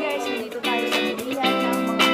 guys, nandito tayo sa bilihan ng mga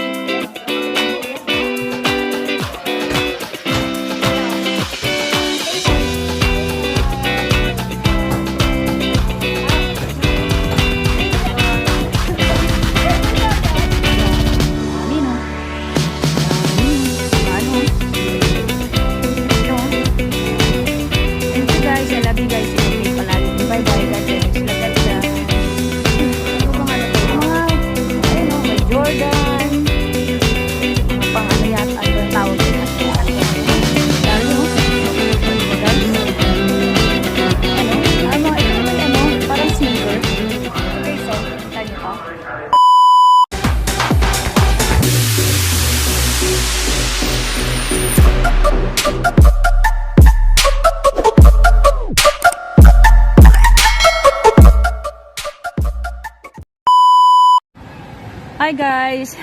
Hi guys,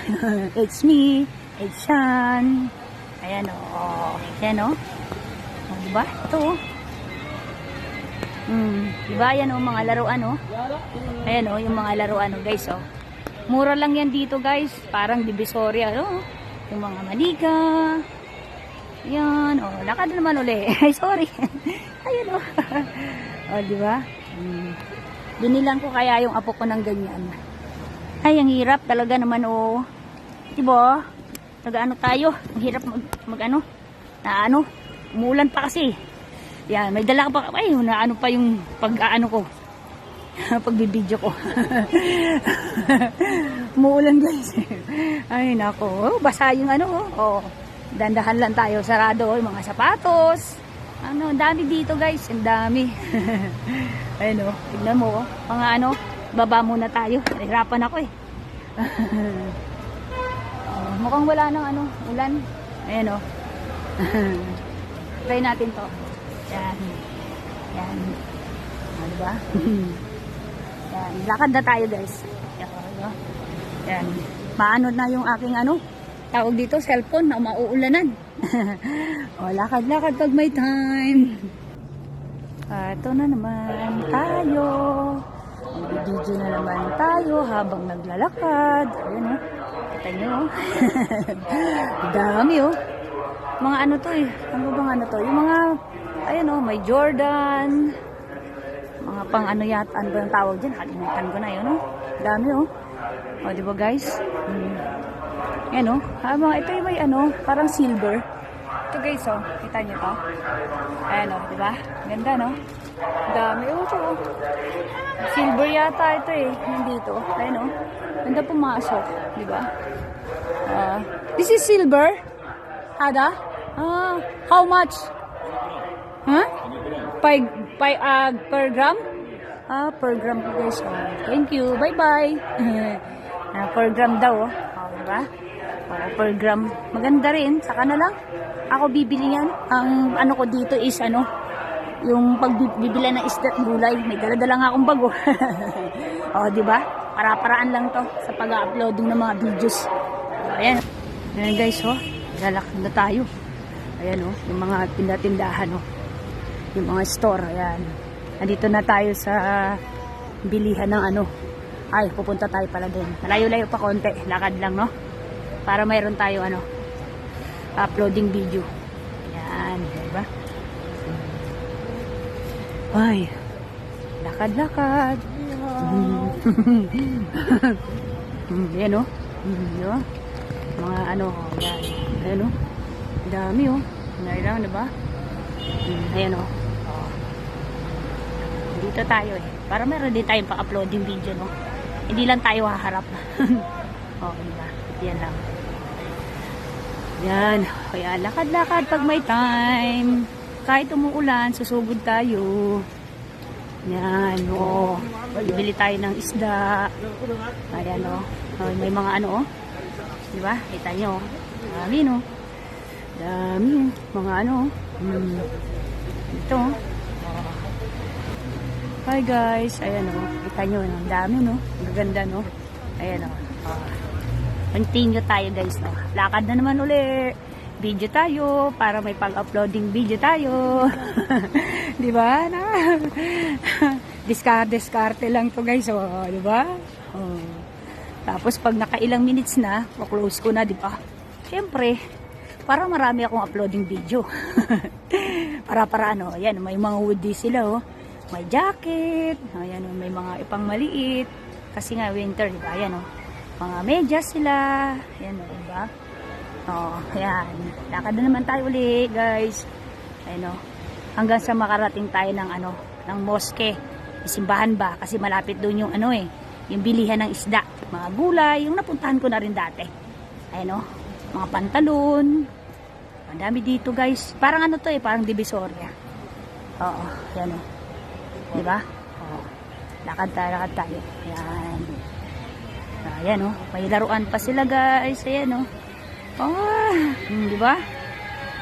it's me, it's Shan. Ayan o, ayan o. Diba? Ito o. Diba? Ayan o, mga laruan o. Ayan o, yung mga laruan o guys o. Mura lang yan dito guys, parang Divisoria o. Yung mga manika. Ayan o, lakad naman uli. Ay, sorry. Ayan o. O, diba? Binilang ko kaya yung apo ko ng ganyan. Ay, ang hirap talaga naman oh. Diba? Nag-ano tayo? Ang hirap mag-ano? Na-ano? Umulan pa kasi. Yan, may dala pa. Ay, na-ano pa yung pag-ano ko. Pagbibideo ko. Umuulan guys. Ay, nako. Basa yung ano oh. Dandahan lang tayo. Sarado yung mga sapatos. Ano, ang dami dito guys. Ang dami. Ayun oh. Tignan mo oh. Mga ano. Baba muna tayo. Hirapan ako eh. Mukhang wala nang ano, ulan. Ayan o. Try natin to. Yan. Yan. Diba? Yan. Lakad na tayo guys. Yan. Maano na yung aking ano, tawag dito, cellphone na mauulanan. O, lakad-lakad pag may time. Ito na naman tayo. Video na naman tayo habang naglalakad. Ayan o. Kita nyo o. Dami o. Mga ano to eh. Ano bang ano to? Yung mga, ayan o, may Jordan. Mga pang ano yata. Ano ba yung tawag dyan? Kalimutan ko na yun o. Dami o. O diba guys? Ayan o. Habang ito yung may ano, parang silver. Ito guys o. Kita nyo to. Ayan o. Diba? Ganda no? Dami o. Ito o. Silver yata ito eh. Nandito. Ayun o. Ganda pumasok. Diba? This is silver? Ada? How much? Huh? Per gram? Per gram po guys. Thank you. Bye-bye. Per gram daw. Diba? Per gram. Maganda rin. Saka na lang. Ako bibili yan. Ang ano ko dito is ano, yung pagbibila ng isda at gulay. May dala-dala nga akong bago. O, diba? Para-paraan lang to sa pag-uploading ng mga videos. Ayan. Ayan guys, oh. Lalakad na tayo. Ayan, oh. Yung mga tindahan, oh. Yung mga store, ayan. Nandito na tayo sa bilihan ng ano. Ay, pupunta tayo pala din. Malayo-layo pa konti. Lakad lang, no? Para mayroon tayo, ano, uploading video. Ayan, diba? Ay, lakad-lakad. Ayan o. Mga ano, yan. Ayan o. Dami o. Nailang, diba? Ayan o. Dito tayo eh. Para meron din tayong pa-uploading video, no? Hindi lang tayo haharap. O, diba? Yan lang. Yan. Kaya lakad-lakad pag may time. Kahit umuulan, susugod tayo. Yan, o. Bibili tayo ng isda. Ayan, o. May mga ano, o. Diba? Kita nyo, o. Dami, no? Dami. Mga ano, o. Ito, o. Hi, guys. Ayan, o. Kita nyo, ang dami, no? Magaganda, no? Ayan, o. Continue tayo, guys, no? Lakad na naman uli. Video tayo para may pang-uploading video tayo. Di ba? Diskarte lang to guys, oh, di ba? Oh. Tapos pag nakailang minutes na, close ko na, di ba? Siyempre, para marami akong uploading video. para ano, ayan, may mga hoodie sila, oh. May jacket, ayan, oh, may mga ipang maliit. Kasi nga winter, di ba? Ayan, oh. Mga medyas sila, ayan, oh, di ba? Oh, ayan. Lakad na naman tayo ulit, guys. Ayan, oh. Hanggang sa makarating tayo ng ano, ng mosque. Simbahan ba? Kasi malapit doon yung ano yung bilihan ng isda. Mga gulay, yung napuntahan ko na rin dati. Ayan, oh. Mga pantalon. Ang dami dito, guys. Parang ano to parang Divisoria. Oo, ayan, oh. Diba? Oo. Lakad tayo. Ayan. Ayan, oh. May laruan pa sila, guys. Ayan, oh. Oh, diba?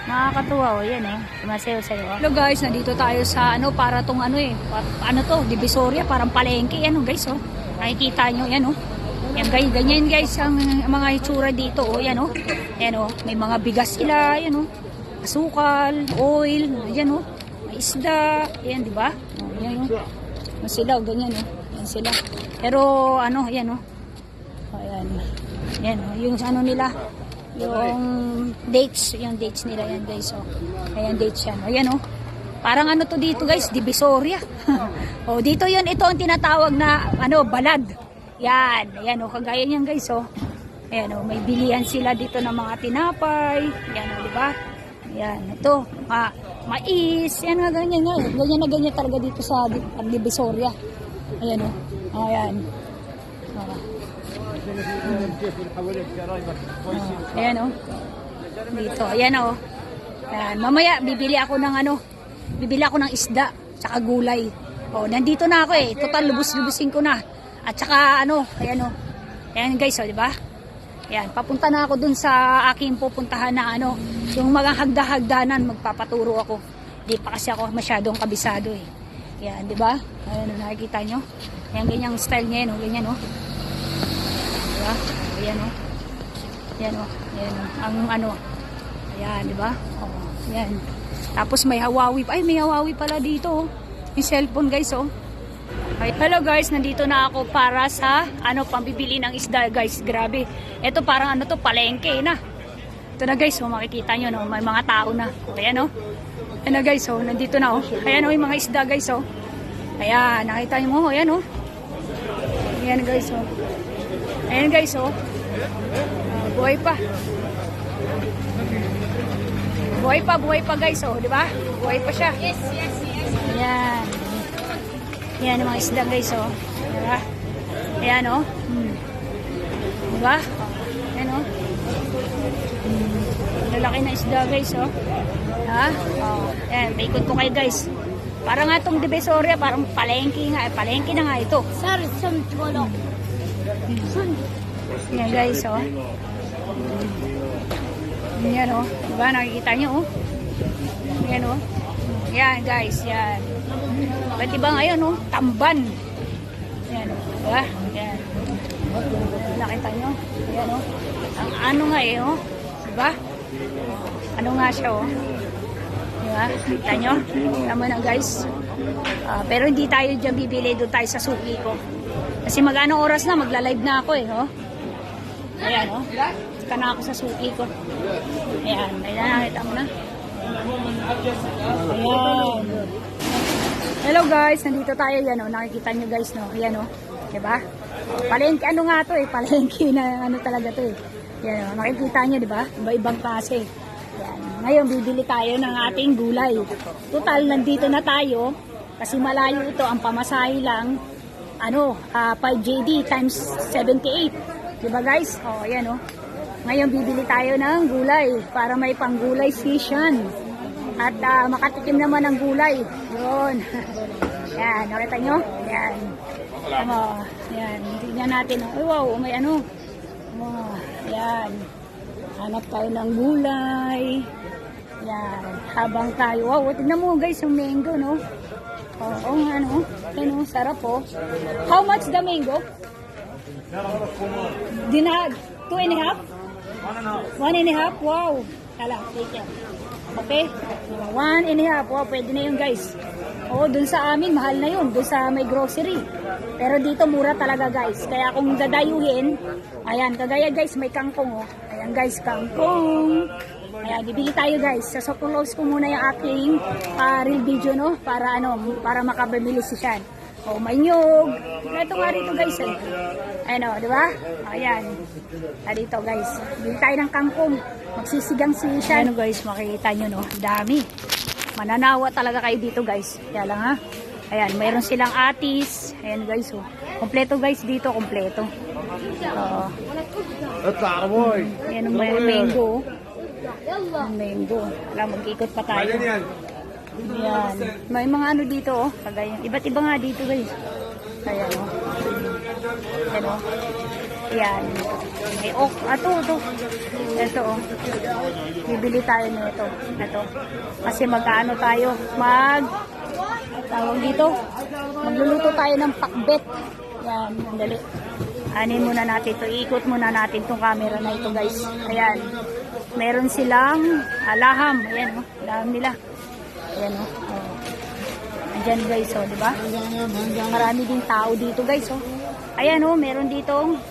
Nakakatuwa, oh. Ayan, oh. Sumasayo-sayo, oh. Hello, guys. Nandito tayo sa, ano, para tong, ano, ano to, Divisoria. Parang palengke. Ayan, oh, guys, oh. Nakikita nyo, ayan, oh. Yan, guys, ganyan, guys, ang mga itsura dito, oh. Ayan, oh. Ayan, oh. May mga bigas sila. Ayan, oh. Asukal, oil. Ayan, oh. May isda. Ayan, diba? Oh, ayan, oh. Ayan sila, oh. Ganyan, oh. Ayan sila. Pero, ano, ayan, oh. Ayan. Ayan, oh. Yung ano nila, yung dates nila yan, guys, oh. Ayan, dates yan. Ayan, oh. Parang ano to dito, guys, Divisoria. Oh, dito yun, ito ang tinatawag na ano, balad. Yan, ayan, oh, kagaya niyan, guys, oh. Ayan, oh, may bilihan sila dito ng mga tinapay. Yan, oh, di ba? Ayan, ito, mais. Yan nga, ganyan nga. Ganyan na ganyan talaga dito sa Divisoria. Ayan, oh. Ayan. Ayan, oh. Dito, ayan, oh. Ayan, mamaya bibili ako ng isda tsaka gulay. Oh, nandito na ako, total lubos-lubusin ko na. At saka ano, ayan, oh. Ayan, guys, oh, di ba? Ayan, papunta na ako dun sa aking pupuntahan na ano, yung mga hagda-hagdanan, magpapaturo ako. Di pa kasi ako masyadong kabisado, Ayan, di ba? Ayan, oh, nakikita nyo. Ayan, ganyang style niya, oh, ganyan, oh. Diba? Ayan, oh. Ayan, oh. Ayan, oh. Ang ano. Ayan, di ba? Oh, ayan. Tapos may Huawei. Ay, may Huawei pala dito, oh. Yung cellphone, guys, oh. Ay, hello, guys. Nandito na ako para sa, ano, pambibili ng isda, guys. Grabe. Ito parang ano to, palengke na. Ito na, guys, oh. Makikita nyo, no. May mga tao na. Ayan, oh. Ayan na, guys, oh. Nandito na, oh. Ayan, oh, yung mga isda, guys, oh. Ayan, nakita nyo mo, ayan, oh. Ayan, guys, oh. Ayan, guys, oh. Buhay pa. Buhay pa, guys, oh, di ba? Buhay pa siya. Yes. Ayan. Ayan ang mga isda, guys, oh. Di ba? Ayan, oh. Di ba? Ayan, oh. Lalaki na isda, guys, oh. Ha? Oh. Ayan, paikot ko kayo, guys. Parang nga itong Divisoria, parang palengke nga. Palengke na nga ito. Ayan, guys, oh. Ayan, oh. Diba? Nakikita nyo, oh. Ayan, oh. Ayan, guys. Ayan. Ba't diba ngayon, oh? Tamban. Ayan, oh. Diba? Ayan. Nakita nyo? Ayan, oh. Ang ano nga, oh. Diba? Ano nga siya, oh. Diba? Kita nyo? Tama na, guys. Pero hindi tayo dyan bibili. Doon tayo sa suki ko. Kasi mag-anong oras na, magla-live na ako, oh. Ayan, oh. Saka na ako sa suki ko. Ayan, nakita mo na. Ayan. Hello, guys, nandito tayo. Yan, oh. Nakikita nyo, guys, no. Ayan, oh. Diba? Palengke, ano nga to, palengke na ano talaga to, Yan, oh. Nakikita nyo, diba? Iba-ibang klase. Ayan. Ngayon, bibili tayo ng ating gulay. Total, nandito na tayo. Kasi malayo ito, ang pamasahe lang, ano, 5JD times 78. Diba, guys? O, ayan, oh. Ngayon, bibili tayo ng gulay para may panggulay season. At makatikim naman ng gulay. Yun. Yan, nakita nyo? Yan. Yan, tignan natin. Oh, wow, may ano. Oh, yan. Hanap tayo ng gulay. Yan. Habang tayo. Wow, tignan mo, guys, yung mango, no? Oo, ano. Yan, sarap, oh. How much the mango? Dinag. 2.5? 1.5? Wow. Tala, take it. Okay? 1.5. Wow, pwede na yun, guys. Oo, dun sa amin, mahal na yun. Dun sa may grocery. Pero dito mura talaga guys. Kaya kung dadayuhin, ayan, kagaya guys, may kangkong oh. Ayan guys, kangkong. Ayan, bibili tayo guys. So close ko muna yung aking real video no, para para makabili si Sean. Oh, may nyug. Ito nga rito guys eh. Ayan o, di ba? Ayan. Dito guys. Bili tayo ng kangkong. Magsisigang si Sean. Ayan guys, makikita nyo no. Dami. Mananawa talaga kayo dito guys. Kaya lang ha. Ayan, mayroon silang atis. Ayan guys oh. Kompleto guys dito, kompleto. Ayan ang mango. Ang mango. Alam, mag-ikot pa tayo. Yan. May mga ano dito oh. Kagaya. Iba't iba nga dito guys. Ayan oh. Ayan oh. Ayan. May ito. Ito oh. Bibili tayo nito. Ito. Kasi mag-ano tayo. Tawag dito. Magluluto tayo ng pakbet. Ayan. Dali. Anin muna natin ito. Iikot muna natin itong camera na ito guys. Ayan. Meron silang laham. Ayan oh. Laham nila. Ayan o. Andyan guys o, diba? Marami ding tao dito guys o. Ayan o, meron ditong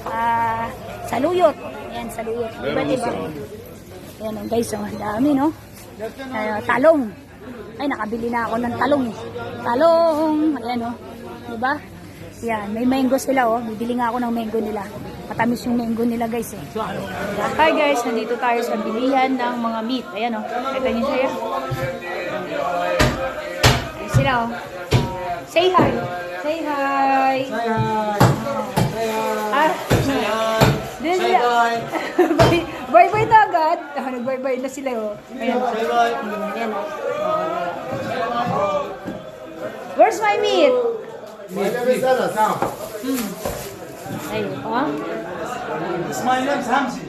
saluyot. Ayan, saluyot. Diba? Ayan o guys o, dami no. Talong. Ay, nakabili na ako ng talong. Talong. Ayan o. Diba? Ayan, may mango sila o. Bibili nga ako ng mango nila. Matamis yung mango nila guys eh. Hi guys, nandito tayo sa bilihan ng mga meat. Ayan o. Kita niyo siya. Ayan sila oh. Say hi. Say hi. Say hi. Say hi. Say hi. Bye-bye na agad. Nag-bye-bye na sila oh. Ayan. Ayan oh. Where's my meat? Ayun oh. My name's Hamzi.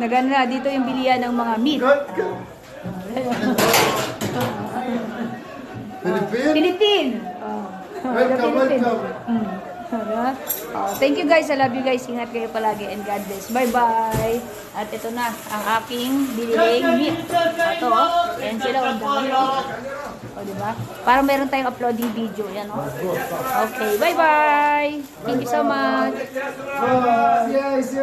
Nagano na dito yung bilihan ng mga meat. Philippine. Welcome. Thank you guys. I love you guys. Ingat kayo palagi and God bless. Bye-bye. At ito na ang aking biniling meat. Ito oh. Ayan sila. Ang dami. O diba? Parang meron tayong uploading video. Yan oh. Okay. Bye-bye. Thank you so much. Yes.